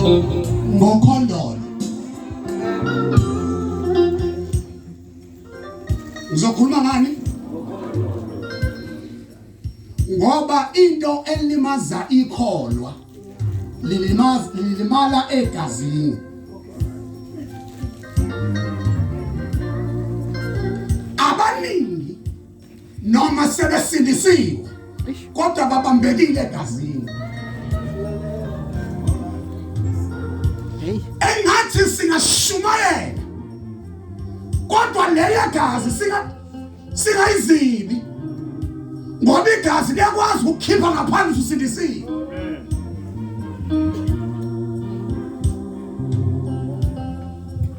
ngokhondolo. Ngizokhuluma ngani? Ngoba into elimaza ikholwa lilimala egazini. Abaningi noma sebesindisiwe kodwa babambekile egazini. Engathi singashumayela kodwa leya gazi singayizibi ngoba igazi liyakwazi ukukhipha ngaphandle usindisiwe.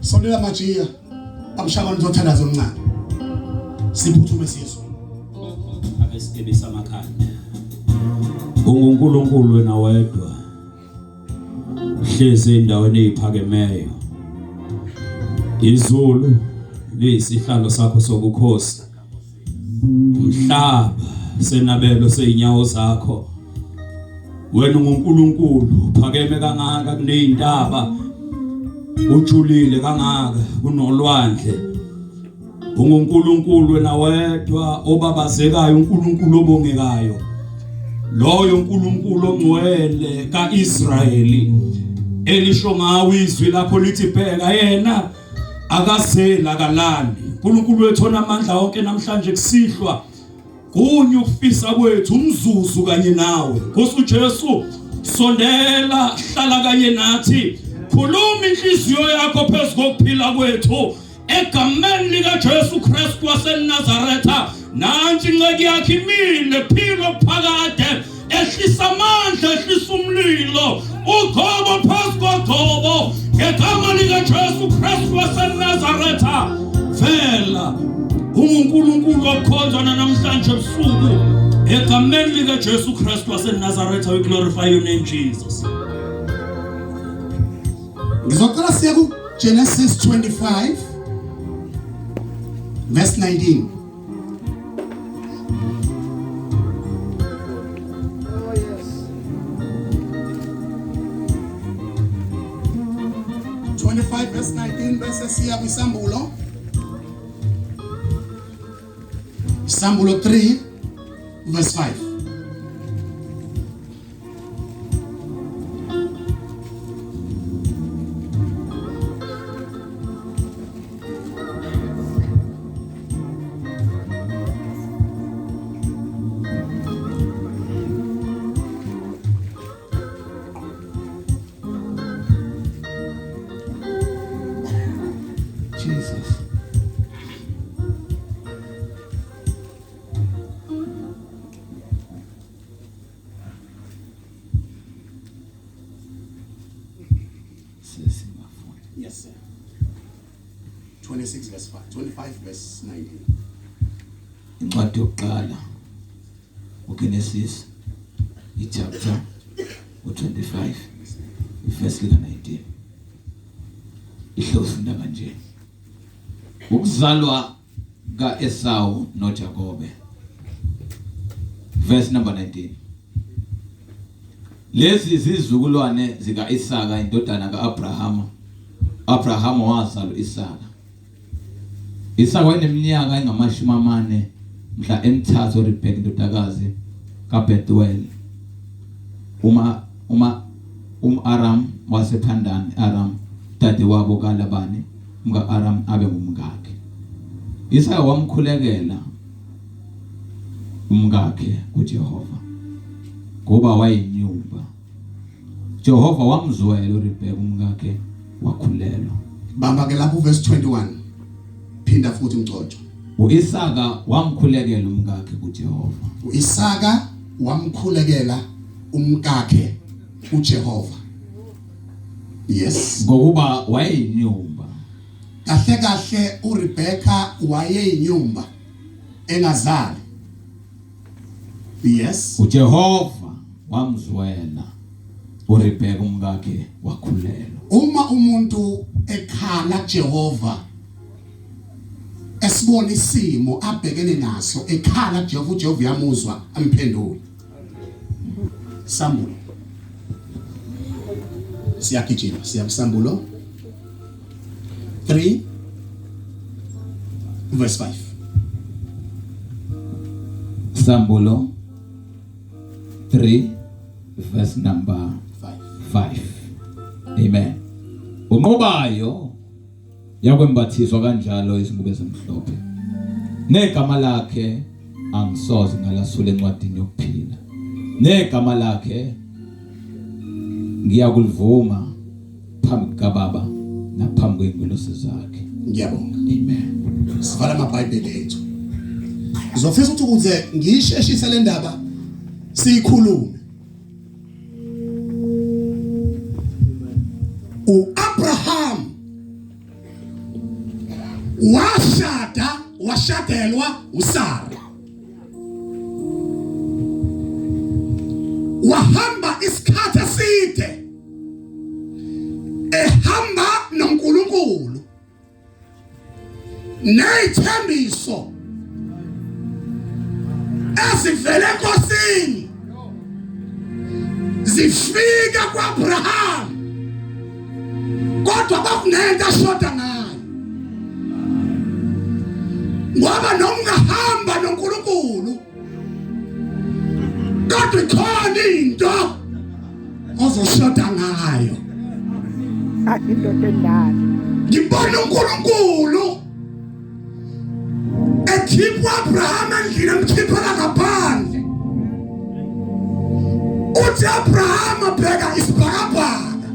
Sondela majiya abashakani uzothandaza omncane siphuthume sizo ake sikebisa amakhanda. UNkulunkulu wena wedwa hlezi endaweni eziphakemeyo. Izulu liyisihlalo sakho sobukhosi. Umhlaba senabelo seinyawo zakho. Wena unguNkulunkulu phakeme kangaka kunezintaba. Ujulile kangaka kunolwandle. UNkulunkulu wena wedwa obabazekayo, uNkulunkulu obongekayo. Loyo uNkulunkulu ongcwele kaIsrayeli elisho ngawe izwi lakho lithi bheka yena akazela kalali. uNkulunkulu wethu onamandla wonke namhlanje kusihlwa kunye ukufisa kwethu umzuzu kanye nawe. Nkosi uJesu sondela hlala kanye nathi. Khuluma inhliziyo yakho phezu kokuphila kwethu egameni lika Jesu Kristu waseNazaretha. Nansi inceke yakhe imile philo phakade ehlisa amandla ehlisa umlilo ugobo phezu kogobo ngegama lika Jesu Kristu waseNazaretha. Vela uNkulunkulu okhonzwa namhlanje ebusuku egameni lika Jesu Kristu waseNazaretha. We glorify your name Jesus. Ngizocela siye ku Genesis 25 verse 19. Oh yes. 25 verse 19 bese siya kwisambulo. Sambulo 3 verse 5. Jesus. Yes, sir. 26 verse 5. 25 verse 19. Incwadi yokuqala uGenesis ichapter 25 verse 19. Ihlosunda kanje. Ukuzalwa kaEsau noJakobe. Verse number 19. Lezi izizukulwane zikaIsaka indodana kaAbrahama. Abrahama wazala Isaka. Isaka wayeneminyaka engama40 mhla emthatha uRebeka indodakazi kaBethuel. Aram wasephandani Aram dade wabo kaLabani umka Aram abe ngumkakhe. Isaka wamkhulekela umkakhe kuJehova ngoba wayenyumba. Jehova wamzwela uRebeka umkakhe wakhulelwa. Bamba ke lapho verse 21. Phinda futhi umcoco. uIsaka wamkhulekela umkakhe kuJehova. uIsaka wamkhulekela umkakhe uJehova. Yes. Ngokuba wayeyinyumba. Kahle uRebeka wayeyinyumba engazali. Yes. uJehova wamzwela uRebeka umkakhe wakhulelwa. Uma umuntu ekhala Jehova esibona isimo abhekene naso ekhala Jehova, uJehova yamuzwa amphendula. Sambulo Siyagijima siya kusambulo 3 verse 5. Sambulo 3 verse number 5. Amen. Unqobayo yakwembathiswa kanjalo izingubo ezimhlophe. Negama lakhe angisoze ngalasula encwadini yokuphila. Negama lakhe ngiyakulivuma phambi kaBaba naphambi kweingelosi zakhe. Ngiyabonga. Amen. Sivala amabhayibheli ethu. Ngizofisa ukuthi ngiyisheshise le ndaba siyikhulume. uAbraham washadelwa uSara. Wahamba isikhathi eside ehamba noNkulunkulu. Nethembiso ezivele enkosini zifika kuAbraham, kodwa bakunento ashoda ngayo. Ngoba noma ungahamba noNkulunkulu, kodwa ikhona into ozoshoda ngayo. Indoda endala. Ngibona uNkulunkulu ekhipha uAbraham endlini emkhiphela ngaphandle. Uthi Abraham abheka isibhakabhaka.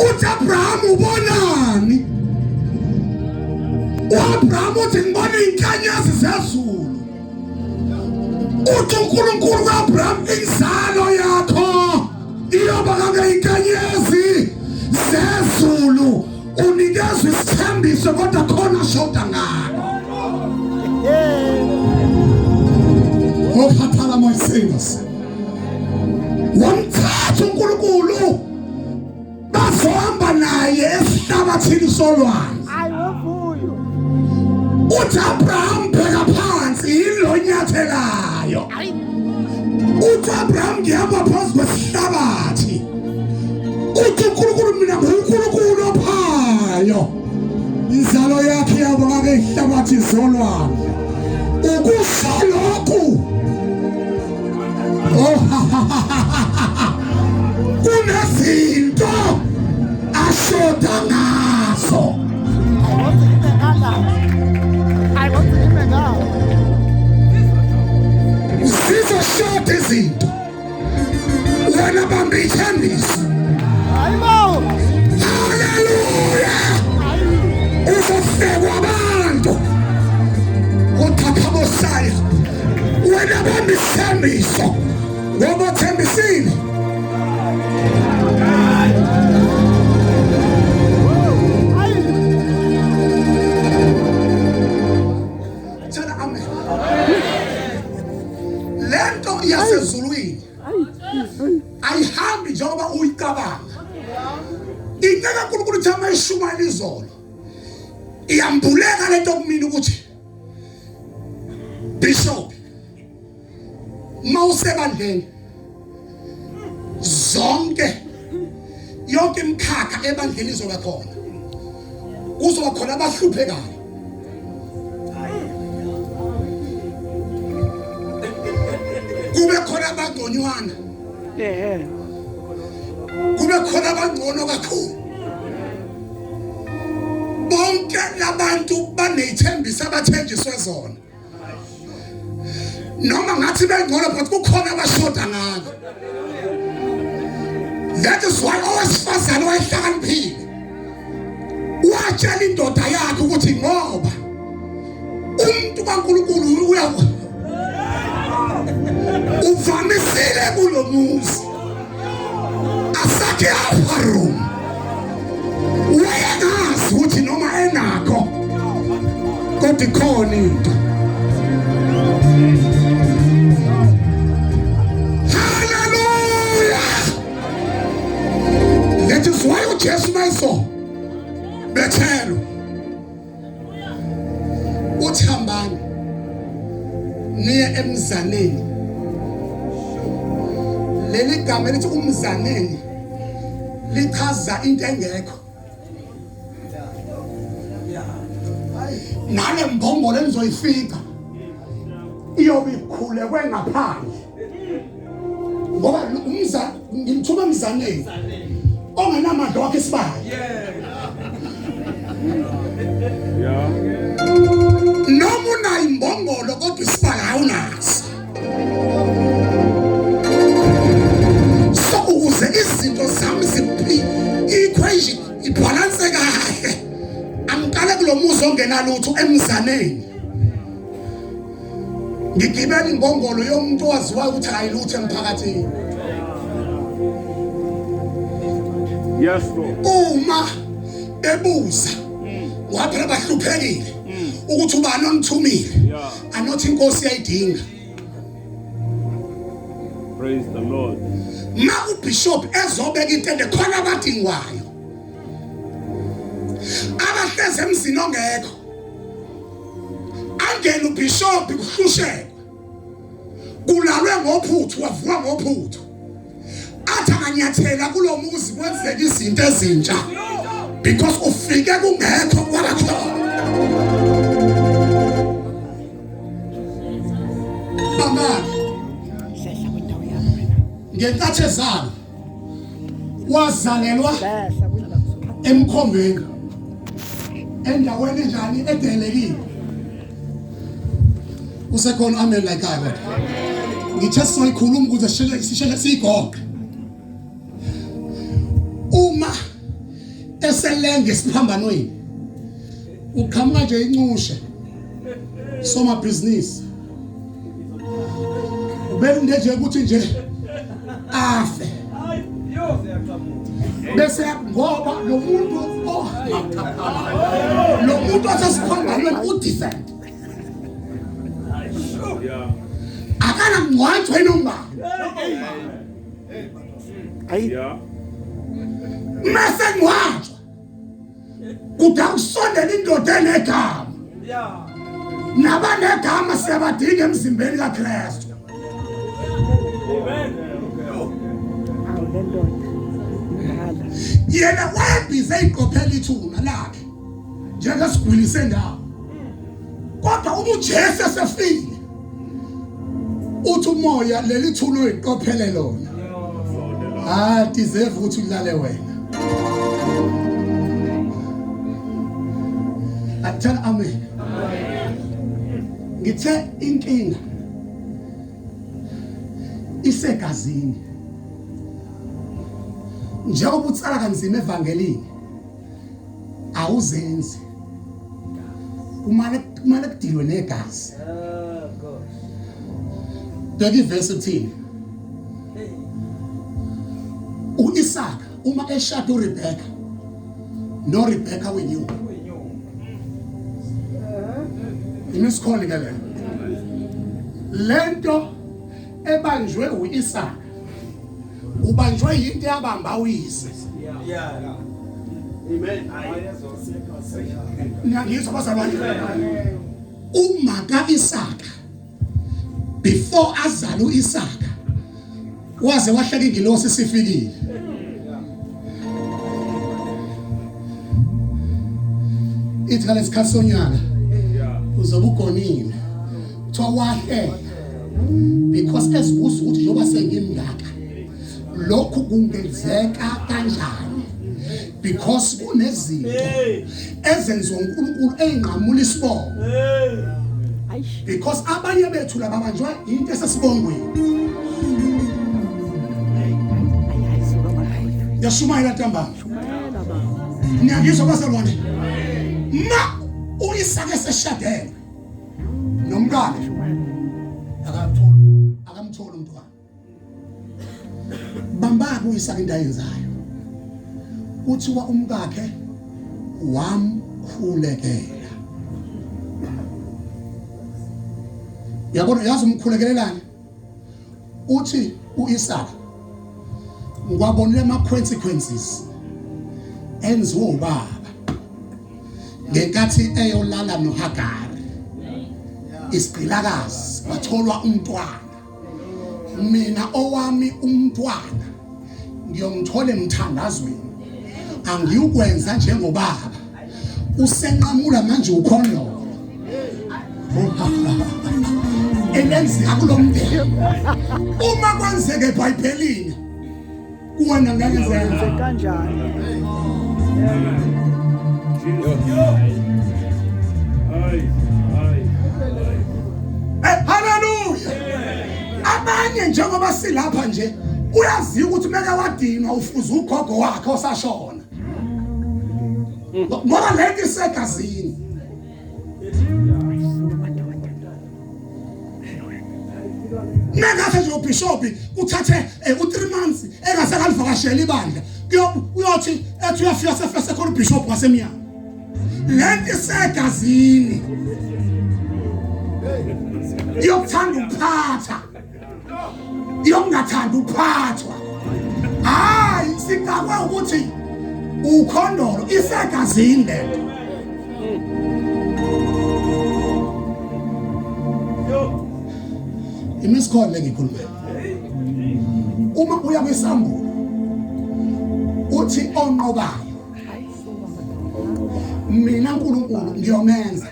Uthi Abraham ubonani? uAbraham uthi ngibona inkanyezi zezulu. Uthi uNkulunkulu kaAbraham inzalo yakho iyoba ngeinkanyezi zezulu. Unikezwe isithembiso kodwa khona shoda ngalo. Okhathala moyisingos. Wamthatha uNkulunkulu bazohamba naye esihlabathini solwandle. Ayivuyo. Uthi Abraham bheka phansi yilo nyathelayo. Uthi Abraham ngihamba phansi kwesihlabathi. Uthi uNkulunkulu mina nguNkulunkulu ophayo. Inzalo yakhe yaba ngeihlabathi solwandle. Ukusho lokhu kunezinto ashoda ngazo. Zizoshoda izinto. Wena bamba ithembiso. Haleluya. Uzofekwa abantu. Uthathabosaya. Wena bamba ithembiso. Ngoba thembisile. Thana amen. Lento yasezulwini ayihambi njengoba uyicabanga. Ingeke uNkulunkulu thama ishumayela izolo. Iyambuleka lento kumina ukuthi Bishop mawusebandleni zonke yonke imkhakha ebandleni izoba khona. Kuzoba khona abahluphekayo. Kube khona abangconywana. Kube khona abangcono kakhulu. Bonke labantu banezithembiso abathenjiswe zona. Noma ngathi bengcono but kukhona abashoda ngalo. That is why owesifazane wayehlakaniphile watshela indoda yakhe ukuthi ngoba umuntu kaNkulunkulu uvamisile kulo muzi asakhe afarum. Wayengazi ukuthi noma enakho kodwa ikhona into. That is why uJesu mayiso bethelo uthi hambani niye emzaneni. Leli gama elithi umzaneni lichaza into engekho. Nale mbongolo enizoyifika iyobe ikhulekwe ngaphandle. Ngoba ngimthuma emzaneni ongenamandla wakhe isibaya. Noma unayo imbongolo kodwa isibaya awunaso. So ukuze izinto zami equation ibalance kahle, angiqale kulomuzi ongenalutho emzaneni. Ngigibela imbongolo yomuntu owaziwayo ukuthi ayilutho emphakathini. Yes, Lord. Uma ebuza waphela bahluphekile ukuthi ubani onithumile, anothi inkosi yayidinga. Praise the Lord. Ma ubishop ezobeka intende khona abadingwayo. Abahleze emzini ongekho. Angena ubishop kuhlushekwa. Kulalwe ngophuthu wavuka ngophuthu. Athi anganyathela kulomuzi kwenzeka izinto ezintsha. Because ufike kungekho kwalakhona. Mama ngenkathi ezalo wazalelwa emkhombeni endaweni enjani edelekile. Usekhona amen like I got. Ngithe siyikhuluma ukuze sishele sigoqe. Uma eselenge esiphambanweni uqhamuka nje inxushe soma business ubende nje ukuthi nje afe bese ngoba lo muntu osesiphambanweni udefend akana ngwathwe nomba Yeah. mase ngwathwa kudakusondela indoda enegama nabanegama siyabadinga emzimbeni kaKristu. Yena wayebhize iqophela ithuna lakhe njengesigwili sendawo. Kodwa uJesu esefile uthi umoya leli thuna uyiqophele lona. Deserve ukuthi ulale wena. Athana amen. Ngithe inkinga isegazini. Njengoba utsala kanzima evangelini awuzenzi. Kumele kudilwe negazi. Bheka iverse uthini. U-Isaka uma eshada uRebecca no Rebecca wenyuka. Imisikole ke lento ebanjwe u-Isaka ubanjwe into yabamba uyise. Amen. Ngiyizwa bazalwane. Uma ka-Isaka before azala u-Isaka waze wahleka ingilosi sifikile. Ithi ngale sikhathi sonyaka uzobe ugonile kuthiwa wahlela because esibuza ukuthi njengoba sengimngaka lokhu kungenzeka kanjani because kunezinto ezenziwa uNkulunkulu eyinqamula isibongo because abanye bethu laba banjwe into esesibongweni. Yashumayela ntambama niyangizwa bazalwane. Ma uIsaka seshadene nomkakhe akamthola umntwana. Bamba uIsaka into ayenzayo uthiwa umkakhe wamkhulekela. Yabona yazi umkhulekelelana uthi uIsaka ngwabonile ama consequences enziwa ubaba ngenkathi eyolala noHagari isiqilakazi watholwa umntwana. Mina owami umntwana ngiyongithola emthandazweni angiyukwenza njengobaba usenqamula manje ukhonlo elenzeka kulomndeni uma kwenzeke eBhayibhelini kuwena ngeke zenze kanjani? haleluya abanye njengoba silapha nje uyazi ukuthi meke wadinwa ufuza ugogo wakhe osashona ngoba lento isegazini Nagathi nje ubishop uthathe u3 months engasakalivakashela ibandla uyothi ethi uyafika sefese khona ubishop wasemnyama lento isegazini yokuthanda ukuphatha yokungathanda ukuphathwa hayi singakwe ukuthi ukhondolo isegazini lento imiskolo lengikhuluma uma uya kwesambulo uthi onqobayo mina uNkulunkulu ngiyomenza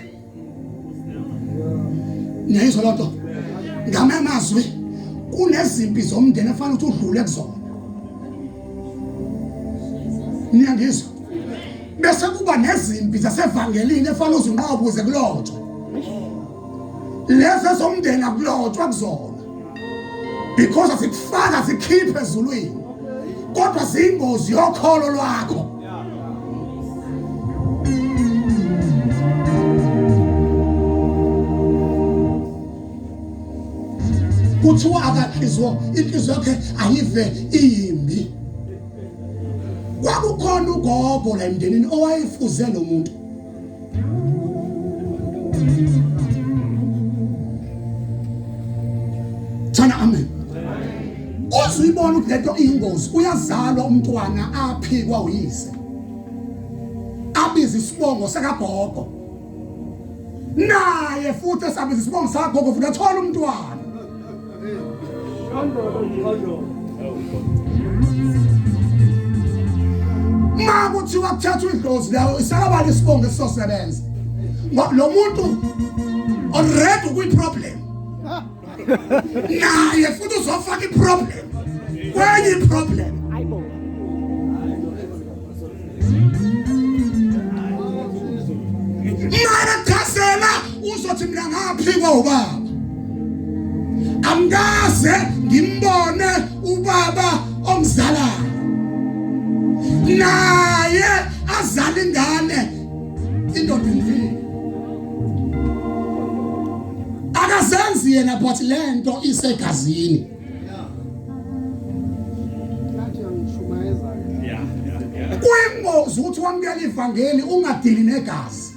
niyizwa lonto ngamamazwi kunezimpi zomndeni efanele ukuthi udlule kuzona niyangizwa bese kuba nezimpi zasevangelini efanele uzinqobe uze kulotshwe lezi zomndeni akulotshwa kuzona because asikufaka sikhiphe ezulwini kodwa ziyingozi yokholo lwakho kuthiwa akakhizwa inhliziyo yakhe ayive iyimbi kwakukhona ugogo la emndenini owayefuze lo muntu thana amen uzuyibona ukuthi lento ingozi uyazalwa umntwana aphikwa uyise abiza isibongo sakagogo naye futhi esabiza isibongo sakagogo futhi athola umntwana makuthiwa kuthathwa idlozi lawo isakabala isibongo esizosebenza lo muntu already kuyiproblem naye futhi uzofaka iproblem kwenye iproblem mara khasela uzothi mina ngaphikwa ubaba amngaze ngimbone ubaba omzalayo naye azala ingane indoda indini akazenzi yena but lento isegazini kuyingozi ukuthi wamukela ivangeli ungadili negazi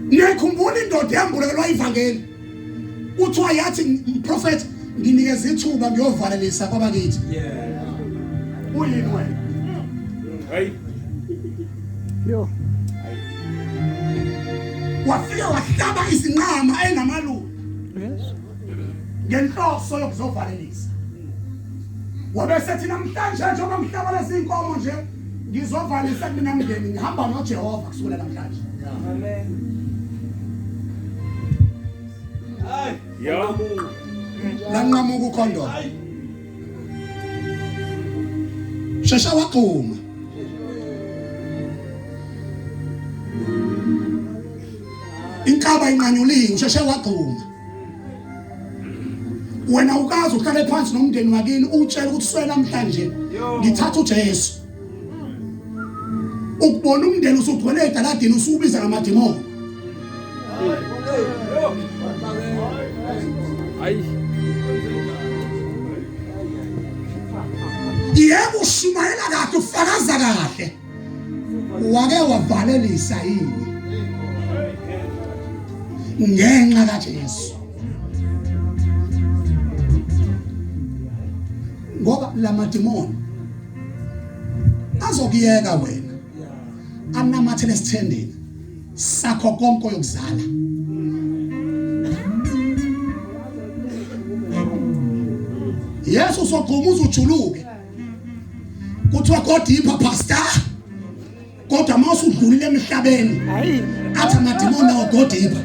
ngiyakhumbula indoda yambulekelwa ivangeli uthiwa yathi prophet nginikeza ithuba ngiyovalelisa kwabakithi uyini wena Yo. wafika wahlaba izinqama enamalungu ngenhloso yokuzovalelisa wabesethi namhlanje njengoba ngihlaba lezi inkomo nje ngizovalisa mina mndeni ngihamba noJehova kusukela namhlanje amen lanqamuka ukhondolo shesha waqhuma inkaba inqanyuliwe sheshe waqhuma wena ukazi uhlale phansi nomndeni wakini utshela ukuthi swela namhlanje ngithatha uJesu ukubona umndeni usugcwele edaladini usubiza ngamadimoni yebo ushumayela kahle ufakaza kahle wake wavalelisa yini ngenxa kaJesu ngoba lamadimoni azokuyeka wena anamathele esithendeni sakho konke yokuzala Yesu sogquma uzujuluke kuthiwa godipha pastor kodwa mase udlulile emhlabeni Hayi. athi amadimoni nawo godipha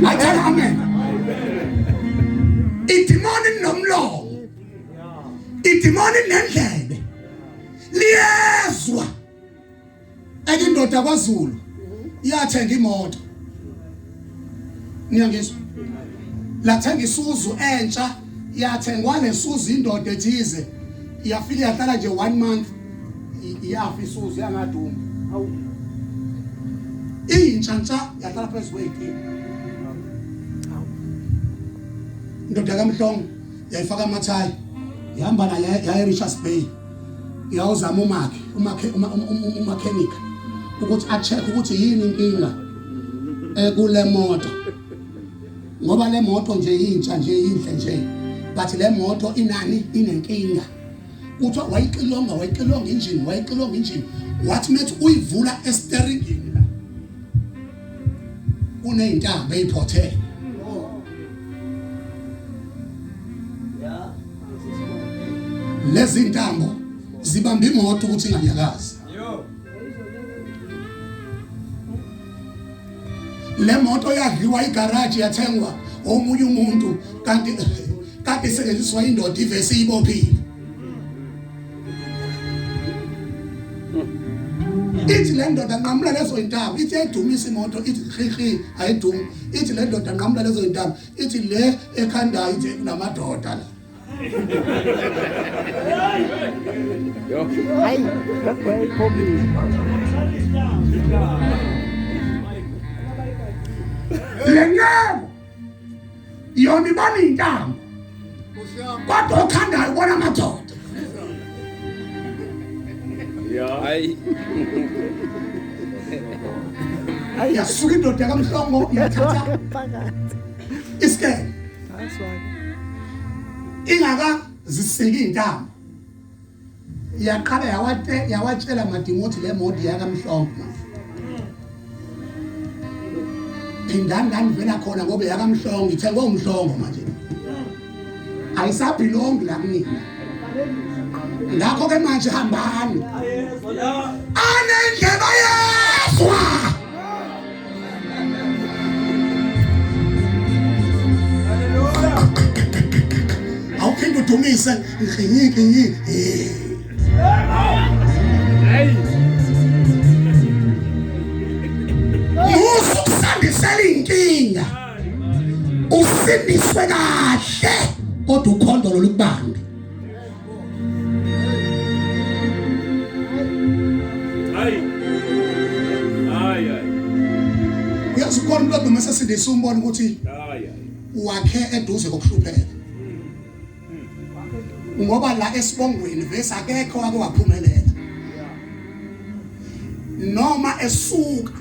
athi amen idimoni nomlomo idimoni nendlebe liyezwa ekindoda kwaZulu iyathenga imoto niyangizwa lathenga isuzu entsha yathengwa lesuzu indoda ethize iyafika yahlala nje 1 month iyafa isuzu yangaduma awu intsha yahlala phezu kwey'tini indoda kaMhlongo yayifaka amathayi ihamba naye yaya eRichards Bay iyawuzama umakhenika ukuthi a-check ukuthi yini inkinga kule moto ngoba le moto nje intsha nje inhle nje but le moto inani inenkinga uthiwa wayixilonga engine wathi methi uyivula esteringini la kuney'ntambo ey'phothele lezi ntambo zibamba imoto ukuthi inganyakazi le moto yadliwa igaraji yathengwa omunye umuntu kanti isetshenziswa indoda ivese ibophile ithi le ndoda nqamula lezo zintambo ithi ayidumisa imoto ithi khihi ayidumi ithi le ndoda nqamula lezo zintambo ithi le ekhandayo ithi kunamadoda la Hayi, lokho iphobile. le nqebo yona ibona iy'ntambo kodwa okhandayo ubona amadoda yasuka indoda kaMhlongo yathatha Phakathi. isikele That's why. ingaka zisika iy'ntambo yaqala yawatshela madimothi le moto yakaMhlongo phindani nganivela khona ngoba yakaMhlongo ithengwe uMhlongo manje ayisabhilongi la kunina ngakho-ke manje hambani anendleba yezwa awuphinde udumise nginyi usukusandisela iy'nkinga usindiswe kahle kodwa ukhondolo lukubambe uyazi ukhona umuntu oduma esesindisa umbona ukuthi wakhe eduze kokuhlupheka ngoba la esibongweni vese akekho wake waphumelela noma esuka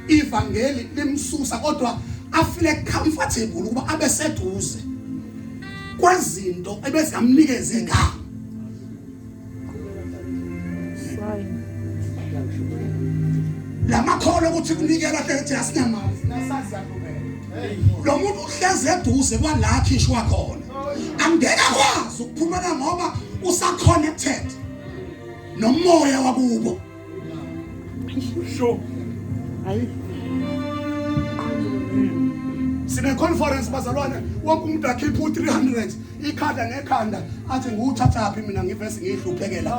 ivangeli limsusa kodwa afile comfortable ukuba abe seduze kwezinto ebezingamnikeza igama lamakhono ukuthi kunikela ethi asinamali nasazi yakubela lo muntu uhleze eduze kwala khishwa khona angeke akwazi ukuphumela ngoba usaconnected nomoya wakubo Sure. Hayi. sine conference bazalwane wonke umuntu akhipha u300 ikhanda ngekhanda athi nguthathaphi mina ngivese ngihluphekela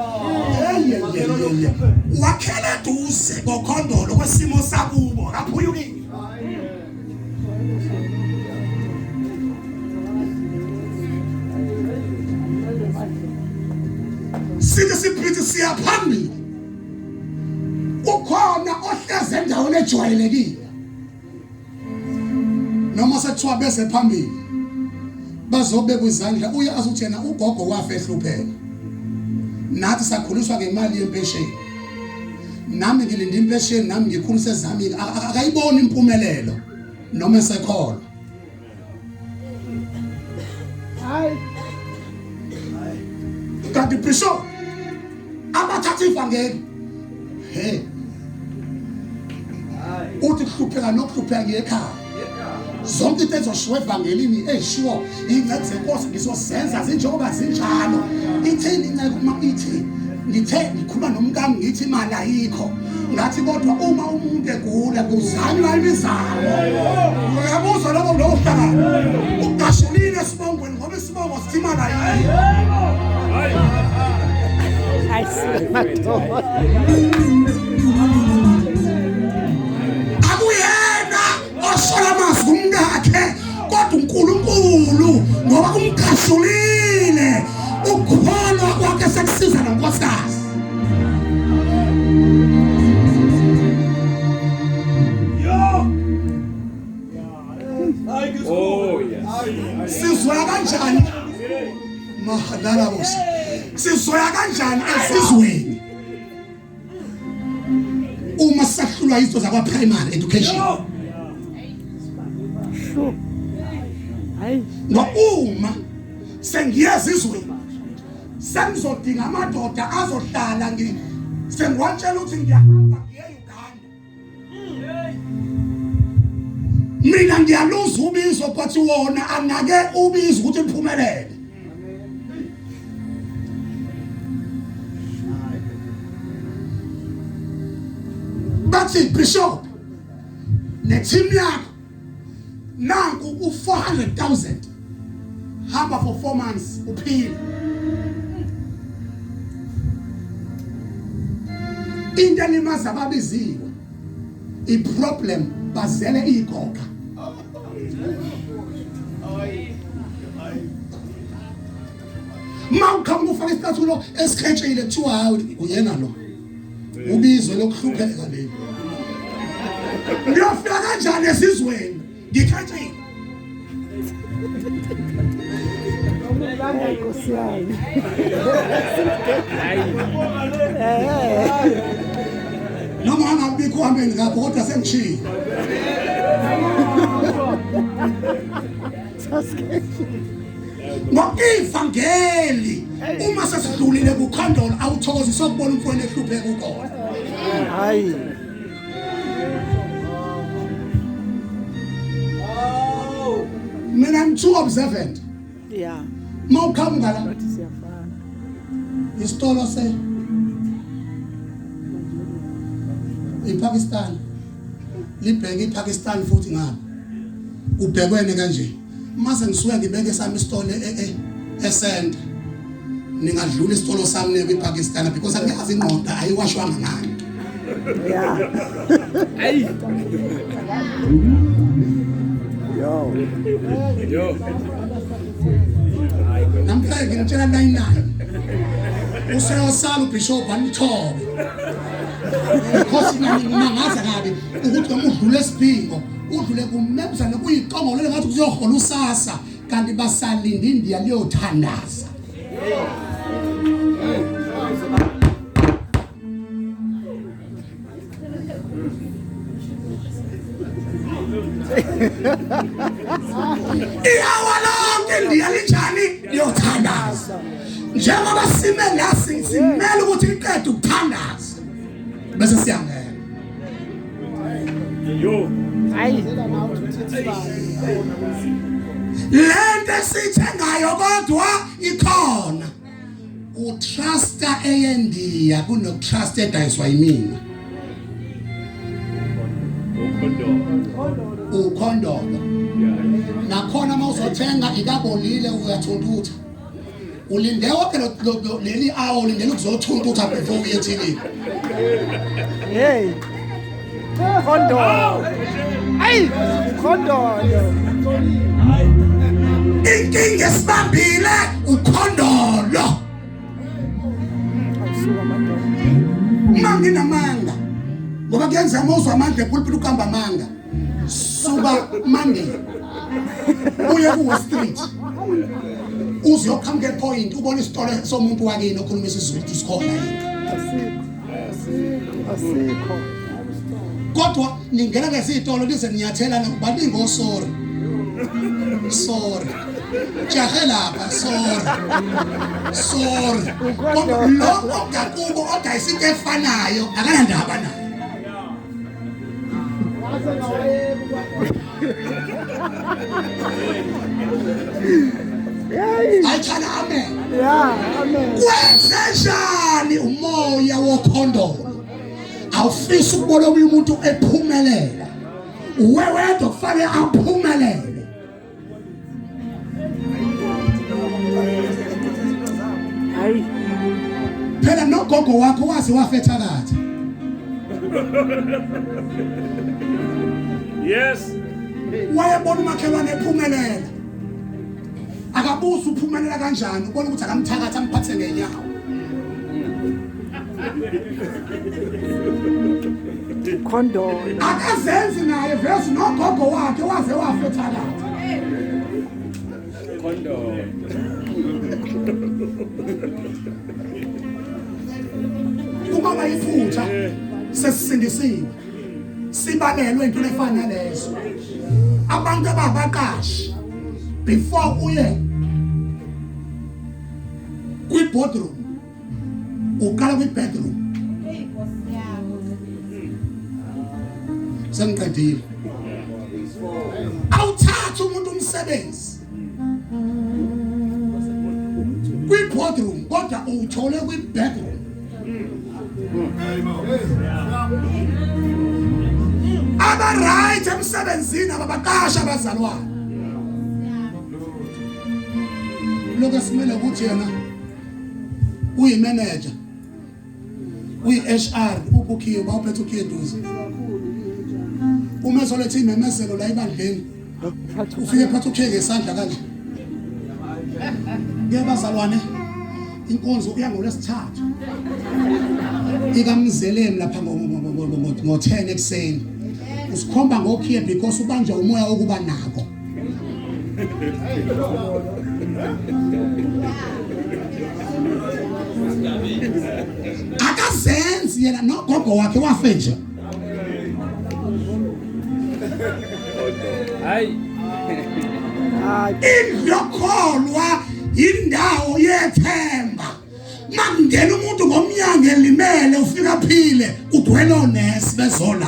wakhela eduze kokhondolo kwesimo sakubo kaphuyukile sithi siphithi siyaphambili ukhona ohleze endaweni ejwayelekile noma sekuthiwa bese phambili bazobeka izandla uyazi ukuthi yena ugogo wafa ehlupheka nathi sakhuliswa ngemali yempesheni nami ngilinda impesheni nami ngikhulisa ezami akayibona impumelelo noma esekholwa Hayi. kanti bishop abathatha ivangeli uthi kuhlupheka nokuhlupheka ngekhaya zonke into ezoshiwo evangelini eshiwo incwadi zenkosi ngizozenza zinjengoba zinjalo. Ithini incwadi uma ithi ngithe ngikhuluma nomkami ngithi imali ayikho ngathi kodwa uma umuntu egula kuzanywa imizamo. Uyabuzwa lokho hlangana ugashulile esibongweni ngoba isibongo sithi imali ayikho. Akuyena osola amazwi kumkakhe kodwa uNkulunkulu ngoba kumkhashulile ukukholwa kwakhe sekusiza nonkosikazi. Oh yes. Sizwa kanjani mahadala bosi? Sizwa kanjani esizweni uma sahlulwa izinto zakwa primary education? Hayi. Uma sengiyeza izweni sengizodinga amadoda azohlala sengiwatshela ukuthi ngiyahamba ngiye Uganda. Mina ngiyaluza ubizo but wona anake ubizo ukuthi liphumelele. Bathi Bishop neteam yakho nanku u400,000 hamba for 4 months uphile. Into elimaza ababiziwe iproblem bazele igoga. Mawukhamba ufaka isicathulo esikhetshile kuthiwa hayi uyena lo ubizwe lokuhlupheka leli. Ngiyofika kanjani esizweni ngikhetshile? Nkosi yami. Noma angabikho uhambeni ngapho kodwa sengishilo. Ngokivangeli uma sesidlulile kukhondolo awuthokozisa ukubona umfowenu ehlupheka ukona. Hayi. Mina I'm too observant. Yeah. Mawukhamba la Bathi siyafana. isitolo iPakistan libheke iPakistan futhi ngapha ubhekweni kanje mase ngisuke ngibeke sami isitolo eCenter ningadlula isitolo sami nePakistan because angiyazi ingqondo ayiwashwanga ngani. Yeah. Hey. Yo. Namhlanje ngitshela 99 useyosala uBishop anithobe because nangaza kabi ukuthi umudlule esiphingo udlule kumebza nokuyiqongolele ngathi kuzohola usasa kanti basalinda India liyothandaza. Iyawalonke India lijani liyothandaza. Njengoba sime la simele ukuthi iqedwe ukuthandaza bese siyangena. Yo. Hayi. Lento esithengayo kodwa ikhona. Utrusta eyendiya kunotrust edayiswa yimina. Ukhondolo. Nakhona mawuzothenga ikabolile uyathunduta. Ulinde wonke leli hour ulindele ukuzothunduta before uye ethilini. Hey. Khondolo. Hayi. Khondolo. Inkinga esibambile ukhondolo. Awusuka madoda. Manginamanga ngoba kuyenza mawuzwa amandla epulpit ukuhamba amanga suka Monday uye ku West Street uzokhamke point ubona isitolo somuntu wakini okhulumisa isiZulu sikhona yini. Asikho. Kodwa ningena ngesitolo lize niyathelana baningi osori. Sorry. Jahe lapha sorry. Kodwa lo okakubo odayisa into efanayo akanandaba nayo. Hey. Ayithana amen. Yeah, amen. Kwenzenjani umoya wokhondomo? Awufisi ukubona umuntu ephumelela. Uwedwa kufanele aphumelele. Hayi. Phela nogogo wakho wazi wafetha kathi. Yes. Wayebona umakhelwane ephumelela. Akabuza uphumelela kanjani, ubona ukuthi akamthakatha amphathe ngenyawo. Condom. Akazenzi naye vese nogogo wakhe waze wafetha kathi. Condom. Kungaba iphutha sesisindisiwe. Sibalelwe into efana nalezo. Abantu ababaqashi before uye kwi-boardroom uqala kwi-bedroom. Sengiqedile. Awuthatha umuntu umsebenzi kwi-boardroom kodwa uthole kwi-bedroom. Aba right emsebenzini ababaqasha abazalwane. Lokho simele ukuthi yena uyi-manager, uyi-HR, ubukhiye bawuphethe ukhiye duze. Uma ezoletha imemezelo la ebandleni, ufike phethe ukhiye ngesandla kanje. Ngiyabazalwane, inkonzo uya ngolesithathu. Ikamzeleni lapha ngo-10 ekseni. Usikhomba ngokhiye because ubanja umoya okuba nako. Akazenzi yena nogogo wakhe wafenja. Hayi. Indlokholwa indawo yethemba. Makungena umuntu ngomnyango elimele ufika phile ugwele onesi bezola.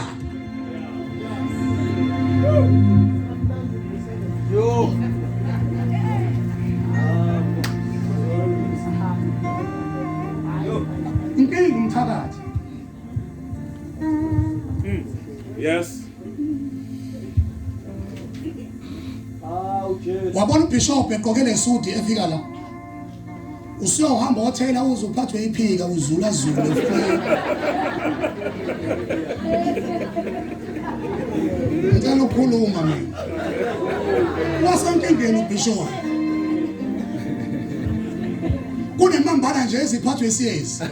Yo. Inkinga umthakathi. Yes. Wabona ubishop egqoke lesuti efika la. Usiyohamba wathela uzuphathwe iphika uzula zulu efike. Ngicela ukukhuluma mina. Wasenkingeni ubishop. Kunemambala nje eziphathwe siyezi.